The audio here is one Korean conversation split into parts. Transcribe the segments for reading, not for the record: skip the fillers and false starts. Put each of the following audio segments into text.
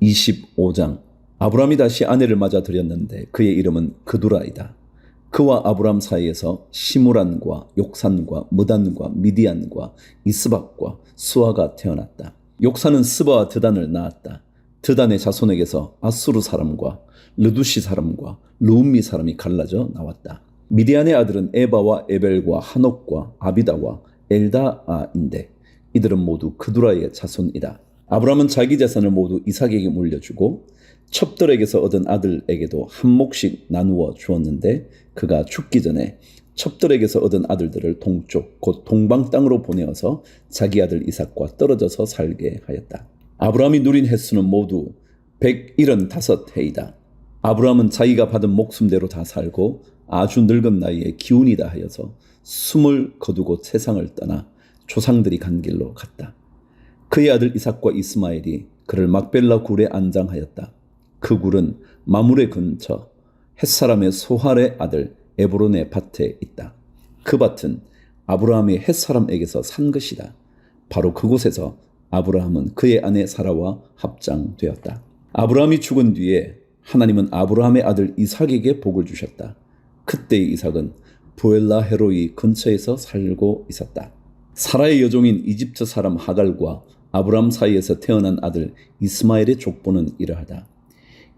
25장. 아브라함이 다시 아내를 맞아 들였는데 그의 이름은 그두라이다. 그와 아브라함 사이에서 시므란과 욕산과 무단과 미디안과 이스박과 수아가 태어났다. 욕산은 스바와 드단을 낳았다. 드단의 자손에게서 아수르 사람과 르두시 사람과 르움미 사람이 갈라져 나왔다. 미디안의 아들은 에바와 에벨과 하녹과 아비다와 엘다아인데 이들은 모두 그두라의 자손이다. 아브라함은 자기 재산을 모두 이삭에게 물려주고 첩들에게서 얻은 아들에게도 한 몫씩 나누어 주었는데 그가 죽기 전에 첩들에게서 얻은 아들들을 동쪽 곧 동방 땅으로 보내어서 자기 아들 이삭과 떨어져서 살게 하였다. 아브라함이 누린 횟수는 모두 175해이다. 아브라함은 자기가 받은 목숨대로 다 살고 아주 늙은 나이에 기운이다 하여서 숨을 거두고 세상을 떠나 조상들이 간 길로 갔다. 그의 아들 이삭과 이스마엘이 그를 막벨라 굴에 안장하였다. 그 굴은 마므레 근처 햇사람의 소할의 아들 에브론의 밭에 있다. 그 밭은 아브라함이 햇사람에게서 산 것이다. 바로 그곳에서 아브라함은 그의 아내 사라와 합장되었다. 아브라함이 죽은 뒤에 하나님은 아브라함의 아들 이삭에게 복을 주셨다. 그때의 이삭은 부엘라 헤로이 근처에서 살고 있었다. 사라의 여종인 이집트 사람 하갈과 아브라함 사이에서 태어난 아들 이스마엘의 족보는 이러하다.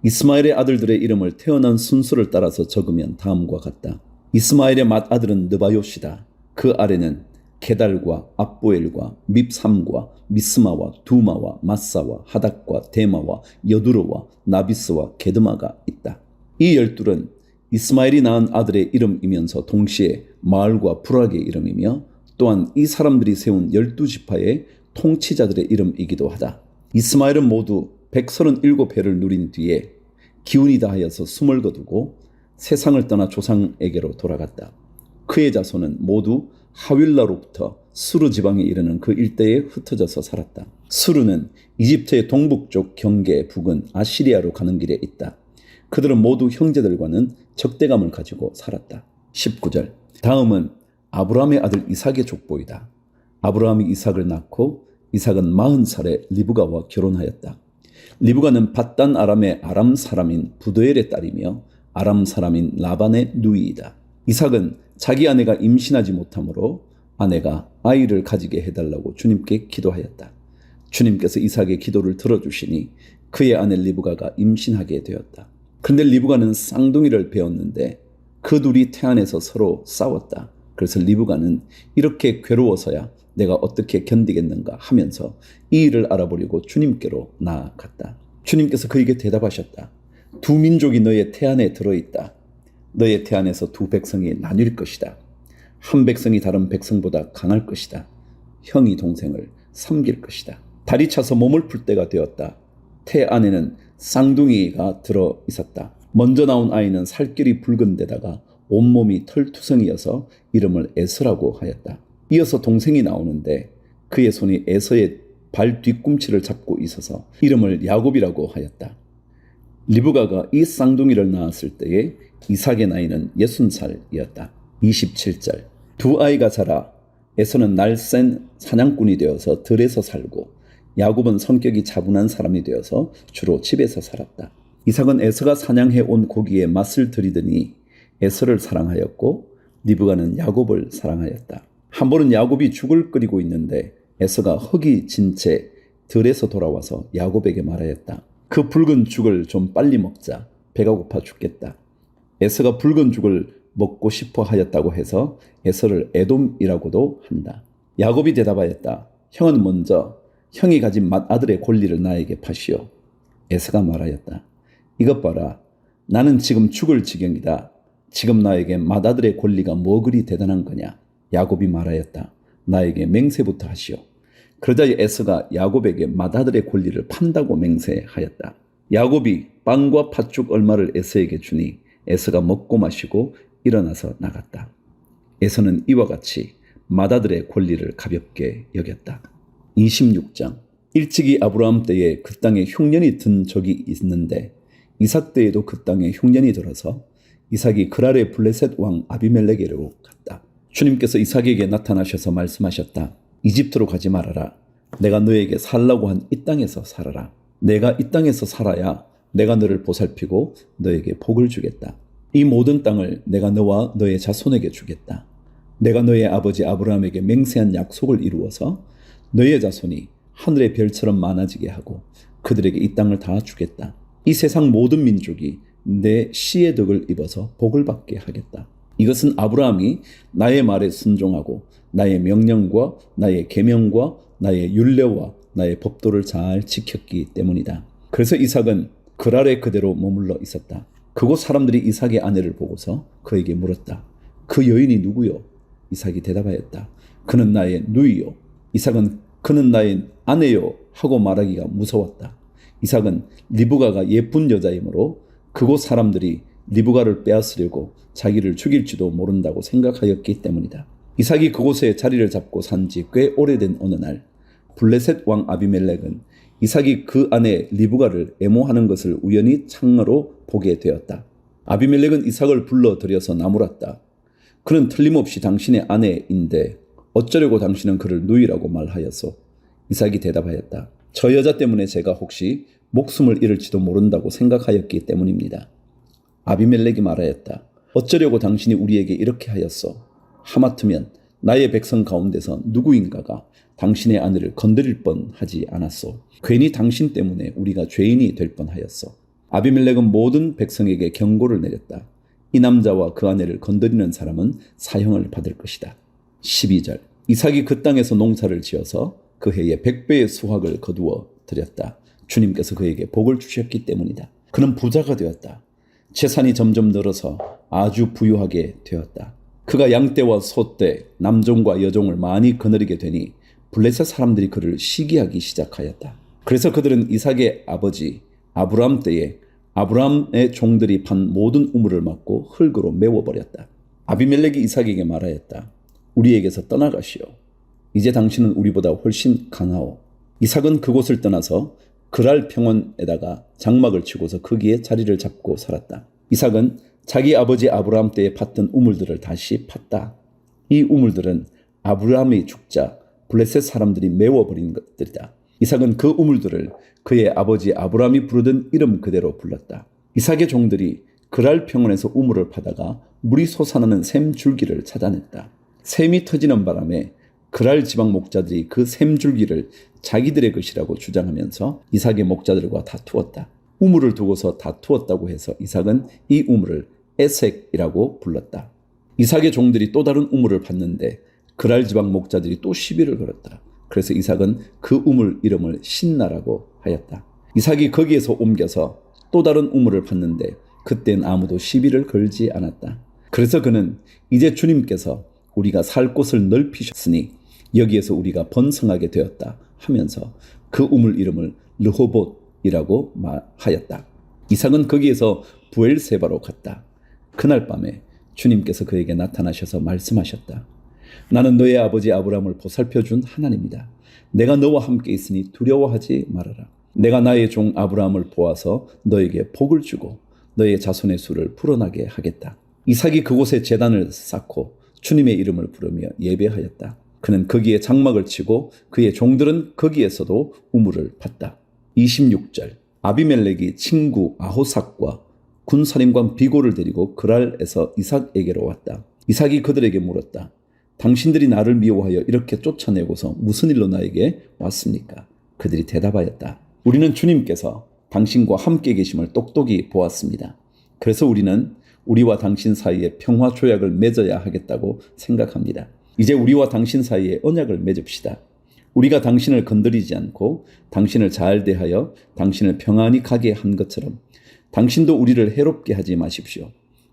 이스마엘의 아들들의 이름을 태어난 순서를 따라서 적으면 다음과 같다. 이스마엘의 맏아들은 느바요시다. 그 아래는 게달과 압보엘과 밉삼과 미스마와 두마와 마사와 하닥과 데마와 여두르와 나비스와 게드마가 있다. 이 12은 이스마엘이 낳은 아들의 이름이면서 동시에 마을과 부락의 이름이며 또한 이 사람들이 세운 12지파의 통치자들의 이름이기도 하다. 이스마엘은 모두 137해를 누린 뒤에 기운이다 하여서 숨을 거두고 세상을 떠나 조상에게로 돌아갔다. 그의 자손은 모두 하윌라로부터 수르 지방에 이르는 그 일대에 흩어져서 살았다. 수르는 이집트의 동북쪽 경계 북은 아시리아로 가는 길에 있다. 그들은 모두 형제들과는 적대감을 가지고 살았다. 19절. 다음은 아브라함의 아들 이삭의 족보이다. 아브라함이 이삭을 낳고 이삭은 40살에 리브가와 결혼하였다. 리브가는 밧단 아람의 아람 사람인 부드엘의 딸이며 아람 사람인 라반의 누이이다. 이삭은 자기 아내가 임신하지 못하므로 아내가 아이를 가지게 해달라고 주님께 기도하였다. 주님께서 이삭의 기도를 들어주시니 그의 아내 리브가가 임신하게 되었다. 그런데 리브가는 쌍둥이를 배웠는데 그 둘이 태안에서 서로 싸웠다. 그래서 리브가는 이렇게 괴로워서야 내가 어떻게 견디겠는가 하면서 이 일을 알아보려고 주님께로 나아갔다. 주님께서 그에게 대답하셨다. 두 민족이 너의 태안에 들어있다. 너의 태안에서 두 백성이 나뉠 것이다. 한 백성이 다른 백성보다 강할 것이다. 형이 동생을 섬길 것이다. 달이 차서 몸을 풀 때가 되었다. 태 안에는 쌍둥이가 들어 있었다. 먼저 나온 아이는 살결이 붉은 데다가 온몸이 털투성이어서 이름을 에서라고 하였다. 이어서 동생이 나오는데 그의 손이 에서의 발 뒤꿈치를 잡고 있어서 이름을 야곱이라고 하였다. 리브가가 이 쌍둥이를 낳았을 때에 이삭의 나이는 60살이었다. 27절. 두 아이가 자라 에서는 날쌘 사냥꾼이 되어서 들에서 살고 야곱은 성격이 차분한 사람이 되어서 주로 집에서 살았다. 이삭은 에서가 사냥해 온 고기에 맛을 들이더니 에서를 사랑하였고 리브가는 야곱을 사랑하였다. 한 번은 야곱이 죽을 끓이고 있는데 에서가 흙이 진 채 들에서 돌아와서 야곱에게 말하였다. 그 붉은 죽을 좀 빨리 먹자. 배가 고파 죽겠다. 에서가 붉은 죽을 먹고 싶어 하였다고 해서 에서를 에돔이라고도 한다. 야곱이 대답하였다. 형은 먼저 형이 가진 맏아들의 권리를 나에게 파시오. 에서가 말하였다. 이것 봐라. 나는 지금 죽을 지경이다. 지금 나에게 맏아들의 권리가 뭐 그리 대단한 거냐. 야곱이 말하였다. 나에게 맹세부터 하시오. 그러자 에서가 야곱에게 맏아들의 권리를 판다고 맹세하였다. 야곱이 빵과 팥죽 얼마를 에서에게 주니 에서가 먹고 마시고 일어나서 나갔다. 에서는 이와 같이 맏아들의 권리를 가볍게 여겼다. 26장. 일찍이 아브라함 때에 그 땅에 흉년이 든 적이 있는데 이삭 때에도 그 땅에 흉년이 들어서 이삭이 그랄의 블레셋 왕 아비멜렉에게로 갔다. 주님께서 이삭에게 나타나셔서 말씀하셨다. 이집트로 가지 말아라. 내가 너에게 살라고 한 이 땅에서 살아라. 내가 이 땅에서 살아야 내가 너를 보살피고 너에게 복을 주겠다. 이 모든 땅을 내가 너와 너의 자손에게 주겠다. 내가 너의 아버지 아브라함에게 맹세한 약속을 이루어서 너의 자손이 하늘의 별처럼 많아지게 하고 그들에게 이 땅을 다 주겠다. 이 세상 모든 민족이 내 씨의 덕을 입어서 복을 받게 하겠다. 이것은 아브라함이 나의 말에 순종하고 나의 명령과 나의 계명과 나의 율례와 나의 법도를 잘 지켰기 때문이다. 그래서 이삭은 그랄에 그대로 머물러 있었다. 그곳 사람들이 이삭의 아내를 보고서 그에게 물었다. 그 여인이 누구요? 이삭이 대답하였다. 그는 나의 누이요. 이삭은 그는 나의 아내요 하고 말하기가 무서웠다. 이삭은 리브가가 예쁜 여자이므로 그곳 사람들이 리브가를 빼앗으려고 자기를 죽일지도 모른다고 생각하였기 때문이다. 이삭이 그곳에 자리를 잡고 산 지 꽤 오래된 어느 날 블레셋 왕 아비멜렉은 이삭이 그 아내 리브가를 애모하는 것을 우연히 창으로 보게 되었다. 아비멜렉은 이삭을 불러들여서 나무랐다. 그는 틀림없이 당신의 아내인데 어쩌려고 당신은 그를 누이라고 말하였소? 이삭이 대답하였다. 저 여자 때문에 제가 혹시 목숨을 잃을지도 모른다고 생각하였기 때문입니다. 아비멜렉이 말하였다. 어쩌려고 당신이 우리에게 이렇게 하였소? 하마터면 나의 백성 가운데서 누구인가가 당신의 아내를 건드릴 뻔하지 않았소. 괜히 당신 때문에 우리가 죄인이 될 뻔하였소. 아비멜렉은 모든 백성에게 경고를 내렸다. 이 남자와 그 아내를 건드리는 사람은 사형을 받을 것이다. 12절 이삭이 그 땅에서 농사를 지어서 그 해에 100배의 수확을 거두어 드렸다. 주님께서 그에게 복을 주셨기 때문이다. 그는 부자가 되었다. 재산이 점점 늘어서 아주 부유하게 되었다. 그가 양떼와 소떼, 남종과 여종을 많이 거느리게 되니 블레셋 사람들이 그를 시기하기 시작하였다. 그래서 그들은 이삭의 아버지 아브라함 때에 아브라함의 종들이 판 모든 우물을 막고 흙으로 메워버렸다. 아비멜렉이 이삭에게 말하였다. 우리에게서 떠나가시오. 이제 당신은 우리보다 훨씬 강하오. 이삭은 그곳을 떠나서 그랄 평원에다가 장막을 치고서 거기에 자리를 잡고 살았다. 이삭은 자기 아버지 아브라함 때에 팠던 우물들을 다시 팠다. 이 우물들은 아브라함이 죽자 블레셋 사람들이 메워버린 것들이다. 이삭은 그 우물들을 그의 아버지 아브라함이 부르던 이름 그대로 불렀다. 이삭의 종들이 그랄 평원에서 우물을 파다가 물이 솟아나는 샘 줄기를 찾아냈다. 샘이 터지는 바람에 그랄 지방 목자들이 그 샘 줄기를 자기들의 것이라고 주장하면서 이삭의 목자들과 다투었다. 우물을 두고서 다투었다고 해서 이삭은 이 우물을 에색이라고 불렀다. 이삭의 종들이 또 다른 우물을 팠는데 그랄 지방 목자들이 또 시비를 걸었다. 그래서 이삭은 그 우물 이름을 신나라고 하였다. 이삭이 거기에서 옮겨서 또 다른 우물을 팠는데 그땐 아무도 시비를 걸지 않았다. 그래서 그는 이제 주님께서 우리가 살 곳을 넓히셨으니 여기에서 우리가 번성하게 되었다 하면서 그 우물 이름을 르호봇이라고 하였다. 이삭은 거기에서 부엘세바로 갔다. 그날 밤에 주님께서 그에게 나타나셔서 말씀하셨다. 나는 너의 아버지 아브라함을 보살펴준 하나님이다. 내가 너와 함께 있으니 두려워하지 말아라. 내가 나의 종 아브라함을 보아서 너에게 복을 주고 너의 자손의 수를 불어나게 하겠다. 이삭이 그곳에 제단을 쌓고 주님의 이름을 부르며 예배하였다. 그는 거기에 장막을 치고 그의 종들은 거기에서도 우물을 팠다. 26절 아비멜렉이 친구 아호삭과 군사령관 비고를 데리고 그랄에서 이삭에게로 왔다. 이삭이 그들에게 물었다. 당신들이 나를 미워하여 이렇게 쫓아내고서 무슨 일로 나에게 왔습니까? 그들이 대답하였다. 우리는 주님께서 당신과 함께 계심을 똑똑히 보았습니다. 그래서 우리는 우리와 당신 사이에 평화 조약을 맺어야 하겠다고 생각합니다. 이제 우리와 당신 사이에 언약을 맺읍시다. 우리가 당신을 건드리지 않고 당신을 잘 대하여 당신을 평안히 가게 한 것처럼 당신도 우리를 해롭게 하지 마십시오.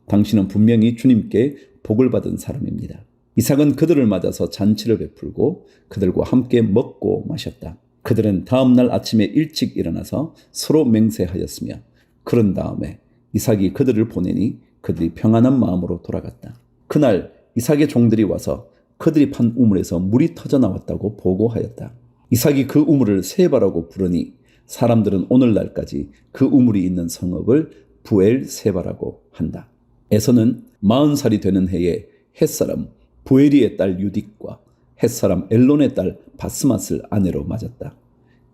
당신은 분명히 주님께 복을 받은 사람입니다. 이삭은 그들을 맞아서 잔치를 베풀고 그들과 함께 먹고 마셨다. 그들은 다음 날 아침에 일찍 일어나서 서로 맹세하였으며 그런 다음에 이삭이 그들을 보내니 그들이 평안한 마음으로 돌아갔다. 그날 이삭의 종들이 와서 그들이 판 우물에서 물이 터져 나왔다고 보고하였다. 이삭이 그 우물을 세바라고 부르니 사람들은 오늘날까지 그 우물이 있는 성읍을 부엘세바라고 한다. 에서는 40살이 되는 해에 햇사람 부에리의 딸 유딕과 햇사람 엘론의 딸 바스맛을 아내로 맞았다.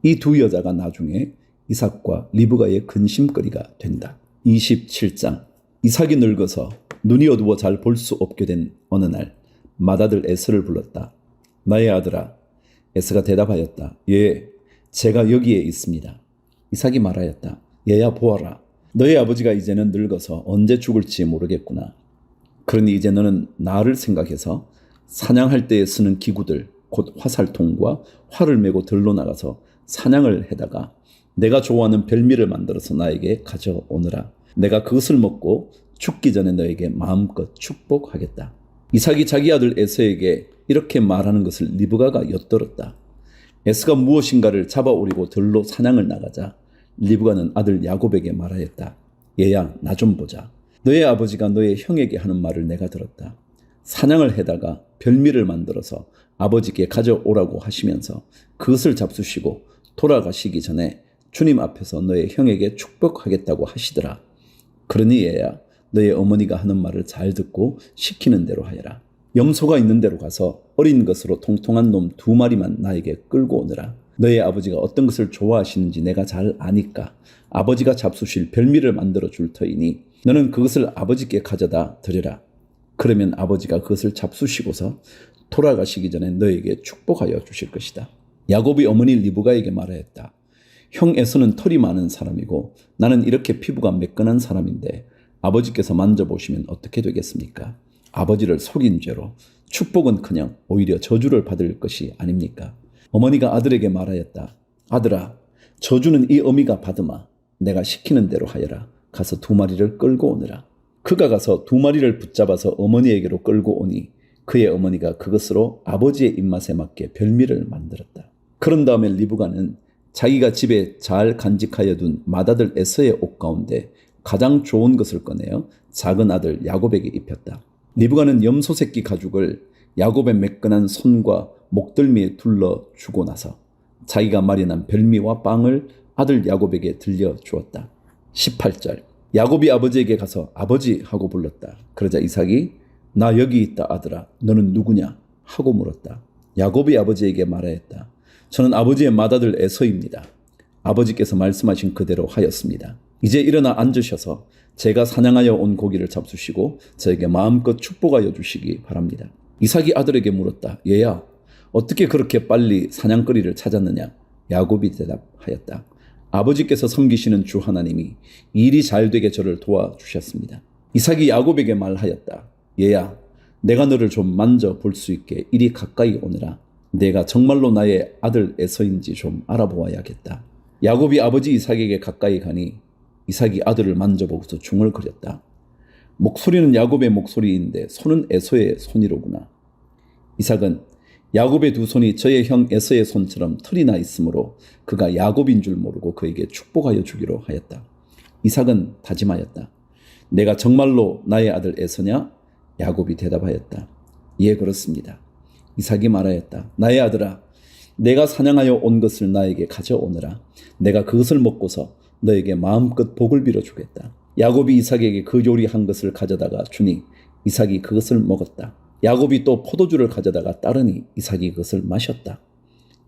이 두 여자가 나중에 이삭과 리브가의 근심거리가 된다. 27장. 이삭이 늙어서 눈이 어두워 잘 볼 수 없게 된 어느 날 맏아들 에서를 불렀다. 나의 아들아. 에서가 대답하였다. 예, 제가 여기에 있습니다. 이삭이 말하였다. 얘야 보아라. 너의 아버지가 이제는 늙어서 언제 죽을지 모르겠구나. 그러니 이제 너는 나를 생각해서 사냥할 때에 쓰는 기구들, 곧 화살통과 활을 메고 들로 나가서 사냥을 해다가 내가 좋아하는 별미를 만들어서 나에게 가져오느라. 내가 그것을 먹고 죽기 전에 너에게 마음껏 축복하겠다. 이삭이 자기 아들 에서에게 이렇게 말하는 것을 리브가가 엿들었다. 에서가 무엇인가를 잡아오리고 들로 사냥을 나가자 리브가는 아들 야곱에게 말하였다. 얘야, 나 좀 보자. 너의 아버지가 너의 형에게 하는 말을 내가 들었다. 사냥을 해다가 별미를 만들어서 아버지께 가져오라고 하시면서 그것을 잡수시고 돌아가시기 전에 주님 앞에서 너의 형에게 축복하겠다고 하시더라. 그러니 얘야, 너의 어머니가 하는 말을 잘 듣고 시키는 대로 하여라. 염소가 있는 데로 가서 어린 것으로 통통한 놈 2마리만 나에게 끌고 오느라. 너의 아버지가 어떤 것을 좋아하시는지 내가 잘 아니까 아버지가 잡수실 별미를 만들어 줄 터이니 너는 그것을 아버지께 가져다 드려라. 그러면 아버지가 그것을 잡수시고서 돌아가시기 전에 너에게 축복하여 주실 것이다. 야곱이 어머니 리브가에게 말하였다. 형 에서는 털이 많은 사람이고 나는 이렇게 피부가 매끈한 사람인데 아버지께서 만져보시면 어떻게 되겠습니까? 아버지를 속인 죄로 축복은커녕 오히려 저주를 받을 것이 아닙니까? 어머니가 아들에게 말하였다. 아들아, 저주는 이 어미가 받으마. 내가 시키는 대로 하여라. 가서 2마리를 끌고 오느라. 그가 가서 2마리를 붙잡아서 어머니에게로 끌고 오니 그의 어머니가 그것으로 아버지의 입맛에 맞게 별미를 만들었다. 그런 다음에 리브가는 자기가 집에 잘 간직하여 둔 맏아들 에서의 옷 가운데 가장 좋은 것을 꺼내어 작은 아들 야곱에게 입혔다. 리브가는 염소 새끼 가죽을 야곱의 매끈한 손과 목덜미에 둘러주고 나서 자기가 마련한 별미와 빵을 아들 야곱에게 들려주었다. 18절. 야곱이 아버지에게 가서 아버지 하고 불렀다. 그러자 이삭이 나 여기 있다 아들아. 너는 누구냐? 하고 물었다. 야곱이 아버지에게 말하였다. 저는 아버지의 맏아들 에서입니다. 아버지께서 말씀하신 그대로 하였습니다. 이제 일어나 앉으셔서 제가 사냥하여 온 고기를 잡수시고 저에게 마음껏 축복하여 주시기 바랍니다. 이삭이 아들에게 물었다. 얘야, 어떻게 그렇게 빨리 사냥거리를 찾았느냐? 야곱이 대답하였다. 아버지께서 섬기시는 주 하나님이 일이 잘 되게 저를 도와주셨습니다. 이삭이 야곱에게 말하였다. 얘야, 내가 너를 좀 만져볼 수 있게 이리 가까이 오느라. 내가 정말로 나의 아들 에서인지 좀 알아보아야겠다. 야곱이 아버지 이삭에게 가까이 가니 이삭이 아들을 만져보고서 중얼거렸다. 목소리는 야곱의 목소리인데 손은 에서의 손이로구나. 이삭은 야곱의 2 손이 저의 형 에서의 손처럼 털이 나 있으므로 그가 야곱인 줄 모르고 그에게 축복하여 주기로 하였다. 이삭은 다짐하였다. 내가 정말로 나의 아들 에서냐? 야곱이 대답하였다. 예, 그렇습니다. 이삭이 말하였다. 나의 아들아, 내가 사냥하여 온 것을 나에게 가져오느라. 내가 그것을 먹고서 너에게 마음껏 복을 빌어주겠다. 야곱이 이삭에게 그 요리한 것을 가져다가 주니 이삭이 그것을 먹었다. 야곱이 또 포도주를 가져다가 따르니 이삭이 그것을 마셨다.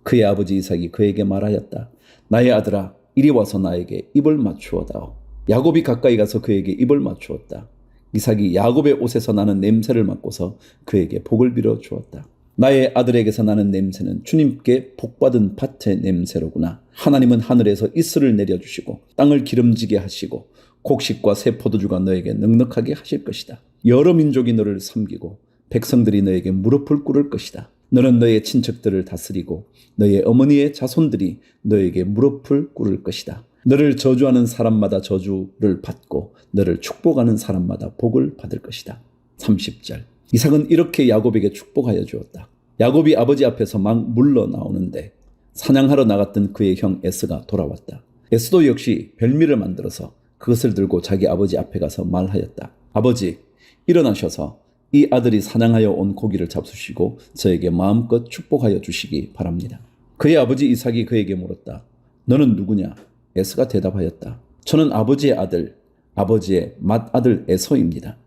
그의 아버지 이삭이 그에게 말하였다. 나의 아들아, 이리 와서 나에게 입을 맞추어다오. 야곱이 가까이 가서 그에게 입을 맞추었다. 이삭이 야곱의 옷에서 나는 냄새를 맡고서 그에게 복을 빌어 주었다. 나의 아들에게서 나는 냄새는 주님께 복받은 밭의 냄새로구나. 하나님은 하늘에서 이슬을 내려주시고 땅을 기름지게 하시고 곡식과 새 포도주가 너에게 넉넉하게 하실 것이다. 여러 민족이 너를 섬기고 백성들이 너에게 무릎을 꿇을 것이다. 너는 너의 친척들을 다스리고 너의 어머니의 자손들이 너에게 무릎을 꿇을 것이다. 너를 저주하는 사람마다 저주를 받고 너를 축복하는 사람마다 복을 받을 것이다. 30절. 이삭은 이렇게 야곱에게 축복하여 주었다. 야곱이 아버지 앞에서 막 물러나오는데 사냥하러 나갔던 그의 형 에서가 돌아왔다. 에서도 역시 별미를 만들어서 그것을 들고 자기 아버지 앞에 가서 말하였다. 아버지, 일어나셔서 이 아들이 사냥하여 온 고기를 잡수시고 저에게 마음껏 축복하여 주시기 바랍니다. 그의 아버지 이삭이 그에게 물었다. 너는 누구냐? 에서가 대답하였다. 저는 아버지의 아들, 아버지의 맏아들 에서입니다.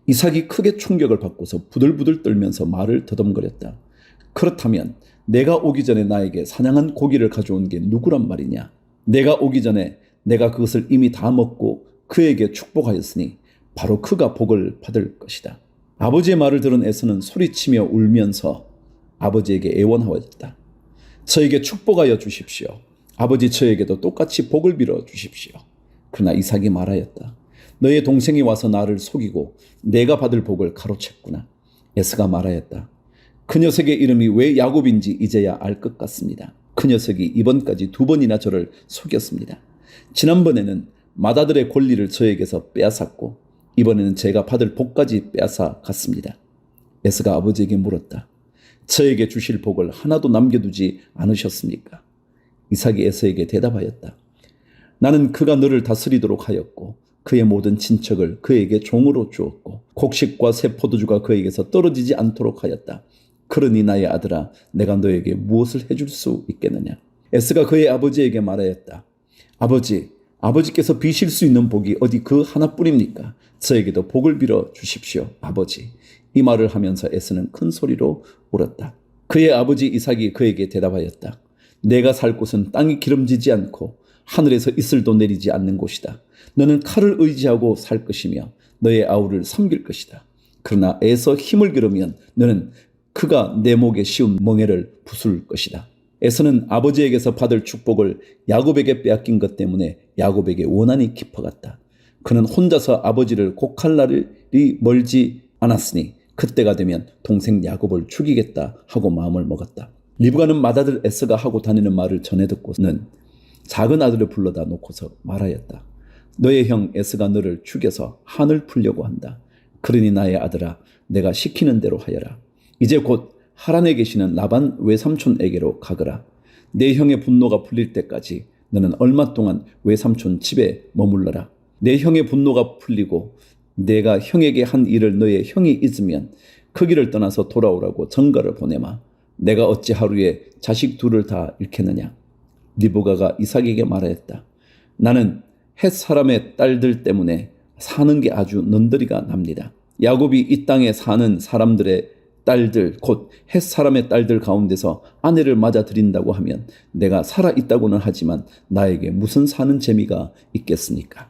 이삭이 크게 충격을 받고서 부들부들 떨면서 말을 더듬거렸다. 그렇다면 내가 오기 전에 나에게 사냥한 고기를 가져온 게 누구란 말이냐? 내가 오기 전에 내가 그것을 이미 다 먹고 그에게 축복하였으니 바로 그가 복을 받을 것이다. 아버지의 말을 들은 에서는 소리치며 울면서 아버지에게 애원하였다. 저에게 축복하여 주십시오. 아버지, 저에게도 똑같이 복을 빌어 주십시오. 그러나 이삭이 말하였다. 너의 동생이 와서 나를 속이고 내가 받을 복을 가로챘구나. 에서가 말하였다. 그 녀석의 이름이 왜 야곱인지 이제야 알 것 같습니다. 그 녀석이 이번까지 2번이나 저를 속였습니다. 지난번에는 맏아들의 권리를 저에게서 빼앗았고 이번에는 제가 받을 복까지 빼앗아 갔습니다. 에서가 아버지에게 물었다. 저에게 주실 복을 하나도 남겨두지 않으셨습니까? 이삭이 에서에게 대답하였다. 나는 그가 너를 다스리도록 하였고 그의 모든 친척을 그에게 종으로 주었고 곡식과 새 포도주가 그에게서 떨어지지 않도록 하였다. 그러니 나의 아들아, 내가 너에게 무엇을 해줄 수 있겠느냐? 에서가 그의 아버지에게 말하였다. 아버지께서 비실 수 있는 복이 어디 그 하나뿐입니까? 저에게도 복을 빌어 주십시오, 아버지. 이 말을 하면서 에서는 큰 소리로 울었다. 그의 아버지 이삭이 그에게 대답하였다. 내가 살 곳은 땅이 기름지지 않고 하늘에서 이슬도 내리지 않는 곳이다. 너는 칼을 의지하고 살 것이며 너의 아우를 섬길 것이다. 그러나 에서 힘을 기르면 너는 그가 내 목에 씌운 멍에를 부술 것이다. 에서는 아버지에게서 받을 축복을 야곱에게 빼앗긴 것 때문에 야곱에게 원한이 깊어갔다. 그는 혼자서 아버지를 곡할 날이 멀지 않았으니 그때가 되면 동생 야곱을 죽이겠다 하고 마음을 먹었다. 리브가는 맏아들 에서가 하고 다니는 말을 전해 듣고는 작은 아들을 불러다 놓고서 말하였다. 너의 형 에서가 너를 죽여서 한을 풀려고 한다. 그러니 나의 아들아, 내가 시키는 대로 하여라. 이제 곧 하란에 계시는 라반 외삼촌에게로 가거라. 내 형의 분노가 풀릴 때까지 너는 얼마 동안 외삼촌 집에 머물러라. 내 형의 분노가 풀리고 내가 형에게 한 일을 너의 형이 잊으면 그 길을 떠나서 돌아오라고 전가를 보내마. 내가 어찌 하루에 자식 둘을 다 잃겠느냐. 리브가가 이삭에게 말하였다. 나는 헷 사람의 딸들 때문에 사는 게 아주 넌더리가 납니다. 야곱이 이 땅에 사는 사람들의 딸들, 곧 헷 사람의 딸들 가운데서 아내를 맞아 들인다고 하면 내가 살아 있다고는 하지만 나에게 무슨 사는 재미가 있겠습니까?